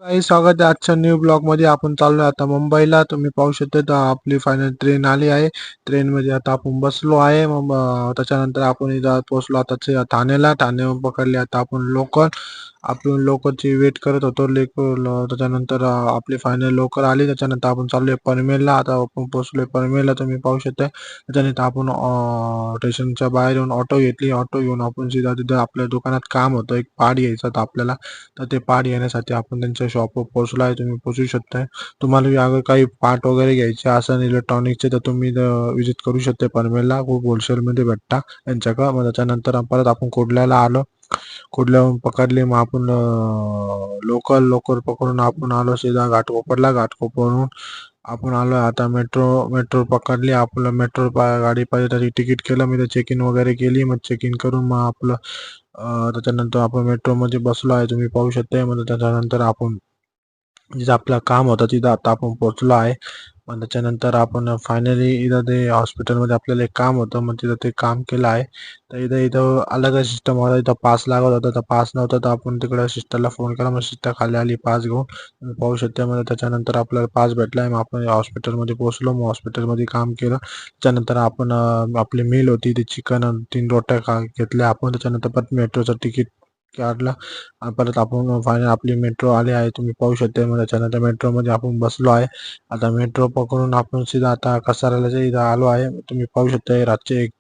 काही स्वागत आहे आजच्या न्यू ब्लॉग मध्ये. आपण चाललोय आता मुंबईला. तुम्ही पाहू शकता तर आपली फायनल ट्रेन आली आहे. ट्रेन मध्ये आता आपण बसलो आहे. मग त्याच्यानंतर आपण इथं पोहोचलो आता ठाण्याला. ठाण्याहून पकडली आता आपण लोकल. आपण लोकलची वेट करत होतो. त्याच्यानंतर आपली फायनल लोकल आली. त्याच्यानंतर आपण चाललोय पनवेलला. आता आपण पोहोचलोय पनवेलला, तुम्ही पाहू शकता. त्याच्यानंतर आपण स्टेशनच्या बाहेर येऊन ऑटो घेतली. ऑटो घेऊन आपण सीधा तिथं आपल्या दुकानात काम होतं, एक पाड घ्यायचा होता आपल्याला. तर ते पार्ट घेण्यासाठी आपण त्यांच्या शॉपवर पोहोचलो आहे. तुम्ही पोहोचू शकताय. तुम्हाला अगर काही पार्ट वगैरे घ्यायचे असेल इलेक्ट्रॉनिकचे तर तुम्ही विजिट करू शकता. पनवेलला खूप होलसेलमध्ये भेटता यांच्याकडं. मग त्याच्यानंतर परत आपण कुर्ल्याला आलो. कुर्ल्याहून पकडले मग आपण लोकल. लोकल पकडून आपण आलो सीधा घाटकोपरला. घाटकोपरहून आपण आलो आता मेट्रो. मेट्रो पकडली. आपलं मेट्रो गाडी पाहिजे त्याची तिकीट केलं. मी चेक इन वगैरे केली. मग चेक इन करून मग आपलं त्याच्यानंतर आपण मेट्रोमध्ये बसलो आहे. तुम्ही पाहू शकता. मग त्याच्यानंतर आपण जिथं आपलं काम होतं तिथं आता आपण पोहोचलो आहे. मग त्याच्यानंतर आपण फायनली इथं ते हॉस्पिटलमध्ये आपल्याला एक काम होतं. मग तिथं ते काम केलं आहे. तर इथं इथं अलग सिस्टम होता. इथं पास लागत होता, तर पास नव्हता. तर आपण तिकडे सिस्टरला फोन केला. मग सिस्टर खाली आली पास घेऊन. तुम्ही पाहू शकता. मग त्याच्यानंतर आपल्याला पास भेटला आहे. मग आपण हॉस्पिटलमध्ये पोहोचलो. मग हॉस्पिटलमध्ये काम केलं. त्याच्यानंतर आपण आपली मील होती ती चिकन 3 रोट्या घेतल्या आपण. त्याच्यानंतर परत मेट्रोचं तिकीट काढलं. आणि परत आपण फायनल आपली मेट्रो आली आहे. तुम्ही पाहू शकता. मग त्याच्यानंतर मेट्रोमध्ये आपण बसलो आहे. आता मेट्रो पकडून आपण सीधा आता कसाऱ्याला इथं आलो आहे. तुम्ही पाहू शकता रातचे